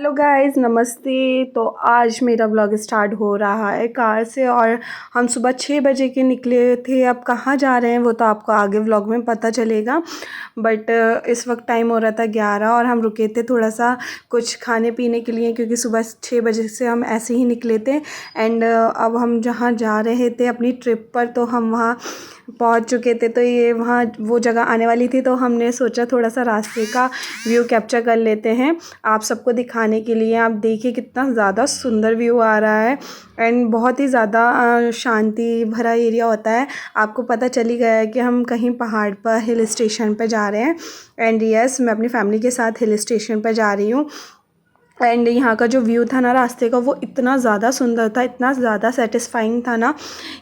Hello guys, नमस्ते। तो आज मेरा व्लॉग स्टार्ट हो रहा है कार से और हम सुबह 6 बजे के निकले थे। अब कहाँ जा रहे हैं वो तो आपको आगे व्लॉग में पता चलेगा। बट इस वक्त टाइम हो रहा था 11 और हम रुके थे थोड़ा सा कुछ खाने पीने के लिए, क्योंकि सुबह 6 बजे से हम ऐसे ही निकले थे। एंड अब हम जहाँ जा रहे थे अपनी ट्रिप पर, तो हम वहाँ पहुँच चुके थे। तो ये वहाँ वो जगह आने वाली थी, तो हमने सोचा थोड़ा सा रास्ते का व्यू कैप्चर कर लेते हैं आप सबको दिखाने के लिए। आप देखिए कितना ज़्यादा सुंदर व्यू आ रहा है एंड बहुत ही ज़्यादा शांति भरा एरिया होता है। आपको पता चल ही गया है कि हम कहीं पहाड़ पर हिल स्टेशन पर जा रहे हैं। एंड यस, मैं अपनी फैमिली के साथ हिल स्टेशन पर जा रही हूँ। एंड यहाँ का जो व्यू था ना रास्ते का, वो इतना ज़्यादा सुंदर था, इतना ज़्यादा सेटिस्फाइंग था ना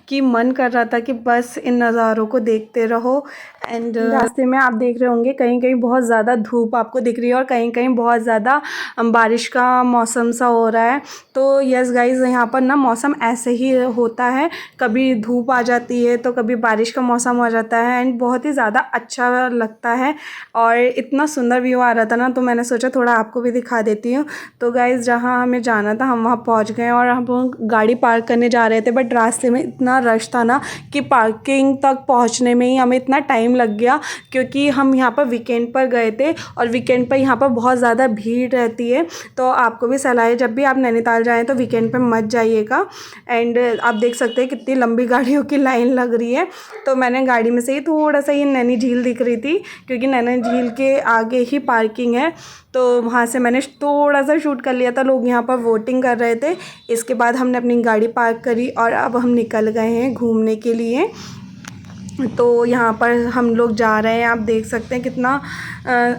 कि मन कर रहा था कि बस इन नज़ारों को देखते रहो। एंड रास्ते में आप देख रहे होंगे कहीं कहीं बहुत ज़्यादा धूप आपको दिख रही है और कहीं कहीं बहुत ज़्यादा बारिश का मौसम सा हो रहा है। तो यस गाइज़, यहाँ पर ना मौसम ऐसे ही होता है, कभी धूप आ जाती है तो कभी बारिश का मौसम हो जाता है एंड बहुत ही ज़्यादा अच्छा लगता है। और इतना सुंदर व्यू आ रहा था ना, तो मैंने सोचा थोड़ा आपको भी दिखा देती हूँ। तो गाइज़, जहाँ हमें जाना था हम वहाँ पहुँच गए और हम गाड़ी पार्क करने जा रहे थे, बट रास्ते में इतना रश था ना कि पार्किंग तक पहुँचने में ही हमें इतना टाइम लग गया, क्योंकि हम यहाँ पर वीकेंड पर गए थे और वीकेंड पर यहाँ पर बहुत ज़्यादा भीड़ रहती है। तो आपको भी सलाह है जब भी आप नैनीताल जाएँ तो वीकेंड पर मत जाइएगा। एंड आप देख सकते हैं कितनी लंबी गाड़ियों की लाइन लग रही है। तो मैंने गाड़ी में से ही थोड़ा सा, ये नैनी झील दिख रही थी क्योंकि नैनी झील के आगे ही पार्किंग है, तो वहाँ से मैंने थोड़ा सा शूट कर लिया था। लोग यहाँ पर वोटिंग कर रहे थे। इसके बाद हमने अपनी गाड़ी पार्क करी और अब हम निकल गए हैं घूमने के लिए। तो यहाँ पर हम लोग जा रहे हैं, आप देख सकते हैं कितना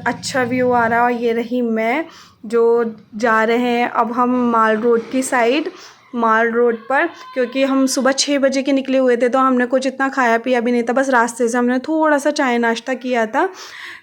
अच्छा व्यू आ रहा है। और ये रही मैं जो जा रहे हैं अब हम माल रोड की साइड, माल रोड पर, क्योंकि हम सुबह 6 बजे के निकले हुए थे तो हमने कुछ इतना खाया पिया भी नहीं था, बस रास्ते से हमने थोड़ा सा चाय नाश्ता किया था।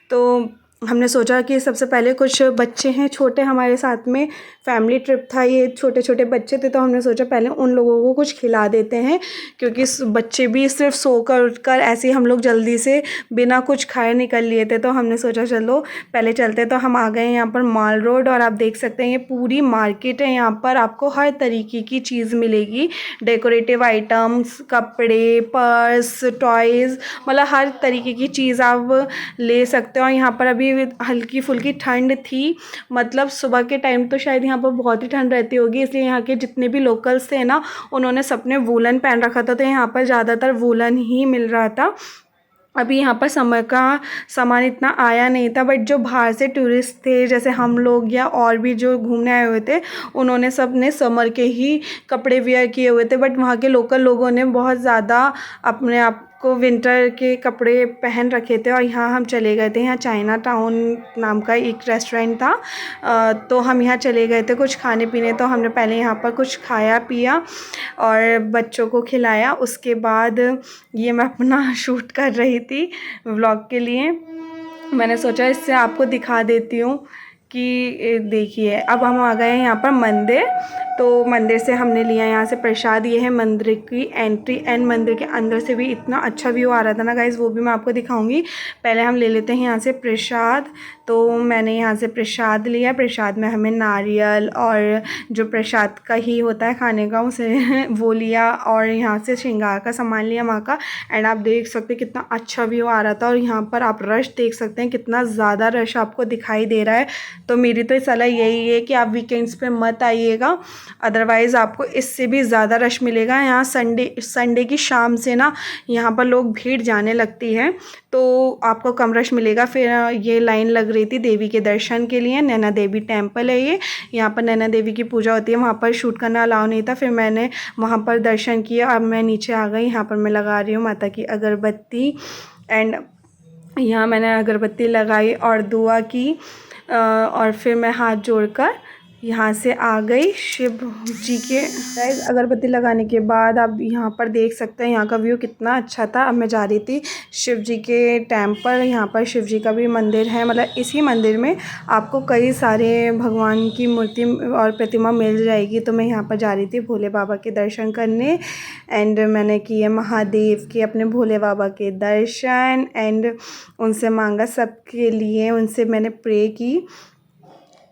तो हमने सोचा कि सबसे पहले, कुछ बच्चे हैं छोटे हमारे साथ में, फैमिली ट्रिप था ये, छोटे छोटे बच्चे थे, तो हमने सोचा पहले उन लोगों को कुछ खिला देते हैं, क्योंकि बच्चे भी सिर्फ सोकर उठकर ऐसे ही हम लोग जल्दी से बिना कुछ खाए निकल लिए थे। तो हमने सोचा चलो पहले चलते। तो हम आ गए यहाँ पर माल रोड और आप देख सकते हैं ये पूरी मार्केट है। यहाँ पर आपको हर तरीके की चीज़ मिलेगी, डेकोरेटिव आइटम्स, कपड़े, पर्स, टॉयज़, मतलब हर तरीके की चीज़ आप ले सकते हो। और यहाँ पर अभी हल्की फुल्की ठंड थी, मतलब सुबह के टाइम तो शायद यहाँ पर बहुत ही ठंड रहती होगी, इसलिए यहाँ के जितने भी लोकल्स थे ना उन्होंने सबने वूलन पहन रखा था। तो यहाँ पर ज़्यादातर वूलन ही मिल रहा था। अभी यहाँ पर समर का सामान इतना आया नहीं था, बट जो बाहर से टूरिस्ट थे जैसे हम लोग या और भी जो घूमने आए हुए थे, उन्होंने सब ने समर के ही कपड़े वेयर किए हुए थे। बट वहाँ के लोकल लोगों ने बहुत ज़्यादा अपने आप को विंटर के कपड़े पहन रखे थे। और यहाँ हम चले गए थे, यहाँ चाइना टाउन नाम का एक रेस्टोरेंट था, तो हम यहाँ चले गए थे कुछ खाने पीने। तो हमने पहले यहाँ पर कुछ खाया पिया और बच्चों को खिलाया। उसके बाद ये मैं अपना शूट कर रही थी व्लॉग के लिए, मैंने सोचा इससे आपको दिखा देती हूँ कि देखिए। अब हम आ गए हैं यहाँ पर मंदिर, तो मंदिर से हमने लिया यहाँ से प्रसाद। ये है मंदिर की एंट्री एंड मंदिर के अंदर से भी इतना अच्छा व्यू आ रहा था ना गाइज़, वो भी मैं आपको दिखाऊंगी। पहले हम ले लेते हैं यहाँ से प्रसाद। तो मैंने यहाँ से प्रसाद लिया। प्रसाद में हमें नारियल और जो प्रसाद का ही होता है खाने का उसे वो लिया, और यहाँ से श्रृंगार का सामान लिया माँ का। एंड आप देख सकते हैं कितना अच्छा व्यू आ रहा था। और यहाँ पर आप रश देख सकते हैं, कितना ज़्यादा रश आपको दिखाई दे रहा है। तो मेरी तो सलाह यही है कि आप वीकेंड्स पे मत आइएगा, अदरवाइज़ आपको इससे भी ज़्यादा रश मिलेगा। यहाँ संडे की शाम से ना यहाँ पर लोग भीड़ जाने लगती है, तो आपको कम रश मिलेगा। फिर ये लाइन लग रही थी देवी के दर्शन के लिए। नैना देवी टेम्पल है ये, यहाँ पर नैना देवी की पूजा होती है। वहाँ पर शूट करना अलाउ नहीं था, फिर मैंने वहाँ पर दर्शन किया। अब मैं नीचे आ गई, यहाँ पर मैं लगा रही हूँ माता की अगरबत्ती। एंड यहाँ मैंने अगरबत्ती लगाई और दुआ की, और फिर मैं हाथ जोड़कर यहाँ से आ गई शिव जी के। गाइस, अगरबत्ती लगाने के बाद आप यहाँ पर देख सकते हैं यहाँ का व्यू कितना अच्छा था। अब मैं जा रही थी शिव जी के टेम्पल। यहाँ पर शिव जी का भी मंदिर है, मतलब इसी मंदिर में आपको कई सारे भगवान की मूर्ति और प्रतिमा मिल जाएगी। तो मैं यहाँ पर जा रही थी भोले बाबा के दर्शन करने। एंड मैंने किए महादेव के, अपने भोले बाबा के दर्शन, एंड उनसे मांगा सबके लिए, उनसे मैंने प्रे की।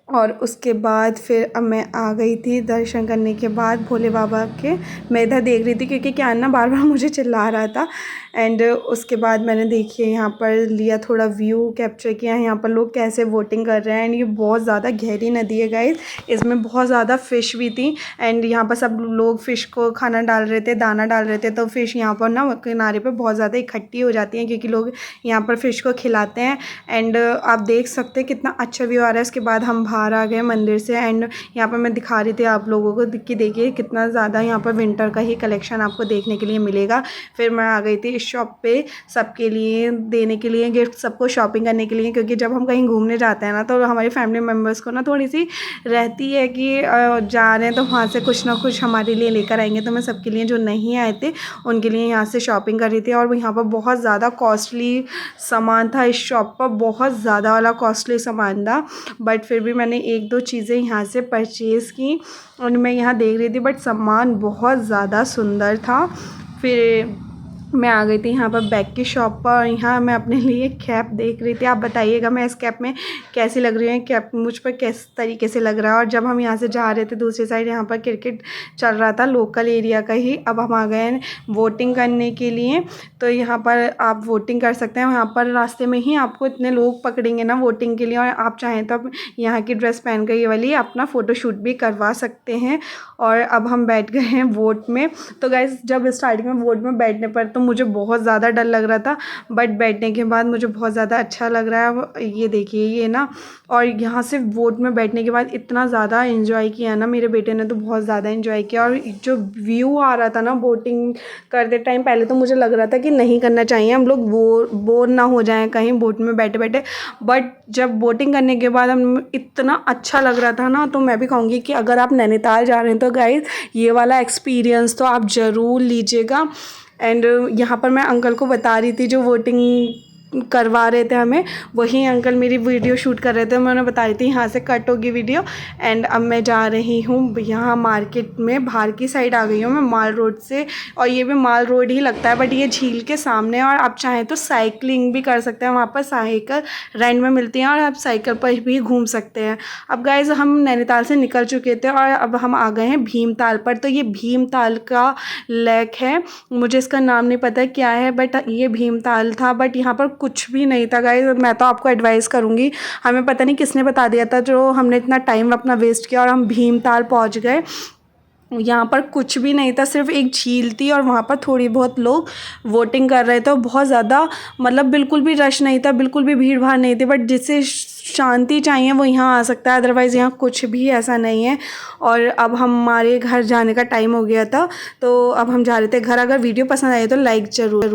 और उसके बाद फिर अब मैं आ गई थी दर्शन करने के बाद भोले बाबा के। मैं इधर देख रही थी क्योंकि क्या ना बार बार मुझे चिल्ला रहा था। एंड उसके बाद मैंने देखिए यहाँ पर लिया, थोड़ा व्यू कैप्चर किया। यहाँ पर लोग कैसे वोटिंग कर रहे हैं। एंड ये बहुत ज़्यादा गहरी नदी है गाइस, इसमें बहुत ज़्यादा फ़िश भी थी। एंड यहाँ पर सब लोग फ़िश को खाना डाल रहे थे, दाना डाल रहे थे। तो फ़िश यहाँ पर ना किनारे पर बहुत ज़्यादा इकट्ठी हो जाती हैं क्योंकि लोग यहाँ पर फ़िश को खिलाते हैं। एंड आप देख सकते हैं कितना अच्छा व्यू आ रहा है। उसके बाद हम बाहर आ गए मंदिर से। एंड यहाँ पर मैं दिखा रही थी आप लोगों को कि देखिए कितना ज़्यादा यहाँ पर विंटर का ही कलेक्शन आपको देखने के लिए मिलेगा। फिर मैं आ गई थी इस शॉप पे सबके लिए देने के लिए गिफ्ट, सबको शॉपिंग करने के लिए, क्योंकि जब हम कहीं घूमने जाते हैं ना तो हमारी फैमिली मेम्बर्स को ना थोड़ी सी रहती है कि जा रहे हैं तो वहाँ से कुछ ना कुछ हमारे लिए लेकर आएंगे। तो मैं सबके लिए जो नहीं आए थे उनके लिए यहाँ से शॉपिंग कर रही थी। और यहाँ पर बहुत ज़्यादा कॉस्टली सामान था, इस शॉप पर बहुत ज़्यादा वाला कॉस्टली सामान था। बट फिर भी मैंने एक दो चीज़ें यहाँ से परचेज़ की और मैं यहाँ देख रही थी, बट सामान बहुत ज़्यादा सुंदर था। फिर मैं आ गई थी यहाँ पर बैग की शॉप पर और यहाँ मैं अपने लिए कैप देख रही थी। आप बताइएगा मैं इस कैप में कैसी लग रही है, कैप मुझ पर किस तरीके से लग रहा है। और जब हम यहाँ से जा रहे थे दूसरी साइड, यहाँ पर क्रिकेट चल रहा था लोकल एरिया का ही। अब हम आ गए हैं वोटिंग करने के लिए, तो यहाँ पर आप वोटिंग कर सकते हैं। यहाँ पर रास्ते में ही आपको इतने लोग पकड़ेंगे ना वोटिंग के लिए, और आप चाहें तो आप यहाँ की ड्रेस पहन कर ये वाली अपना फ़ोटोशूट भी करवा सकते हैं। और अब हम बैठ गए हैं वोट में। तो गाइस जब स्टार्टिंग में वोट में बैठने पर तो मुझे बहुत ज़्यादा डर लग रहा था, बट बैठने के बाद मुझे बहुत ज़्यादा अच्छा लग रहा है। ये देखिए ये ना, और यहाँ से वोट में बैठने के बाद इतना ज़्यादा एंजॉय किया ना मेरे बेटे ने, तो बहुत ज़्यादा एंजॉय किया। और जो व्यू आ रहा था ना वोटिंग करते टाइम, पहले तो मुझे लग रहा था कि नहीं करना चाहिए, हम लोग बोर ना हो जाएं कहीं वोट में बैठे बैठे। बट जब वोटिंग करने के बाद हम इतना अच्छा लग रहा था ना, तो मैं भी कहूँगी कि अगर आप नैनीताल जा रहे हैं तो गाइस ये वाला एक्सपीरियंस तो आप ज़रूर लीजिएगा। एंड यहाँ पर मैं अंकल को बता रही थी जो वोटिंग करवा रहे थे हमें, वही अंकल मेरी वीडियो शूट कर रहे थे। मैं उन्हें बता रही थी यहाँ से कट होगी वीडियो। एंड अब मैं जा रही हूँ यहाँ मार्केट में, बाहर की साइड आ गई हूँ मैं माल रोड से। और ये भी माल रोड ही लगता है, बट ये झील के सामने। और आप चाहें तो साइकिलिंग भी कर सकते हैं, वहाँ पर साइकिल रेंट में मिलती हैं और आप साइकिल पर भी घूम सकते हैं। अब गाइज हम नैनीताल से निकल चुके थे और अब हम आ गए हैं भीमताल पर। तो ये भीमताल का लेक है, मुझे इसका नाम नहीं पता क्या है, बट ये भीमताल था। बट यहाँ पर कुछ भी नहीं था गाइस। मैं तो आपको एडवाइस करूँगी, हमें पता नहीं किसने बता दिया था, जो हमने इतना टाइम अपना वेस्ट किया और हम भीमताल पहुँच गए। यहाँ पर कुछ भी नहीं था, सिर्फ एक झील थी और वहाँ पर थोड़ी बहुत लोग वोटिंग कर रहे थे। बहुत ज़्यादा मतलब बिल्कुल भी रश नहीं था, बिल्कुल भी भीड़ भाड़ नहीं थी। बट जिसे शांति चाहिए वो यहाँ आ सकता है, अदरवाइज़ यहाँ कुछ भी ऐसा नहीं है। और अब हमारे घर जाने का टाइम हो गया था, तो अब हम जा रहे थे घर। अगर वीडियो पसंद आई तो लाइक ज़रूर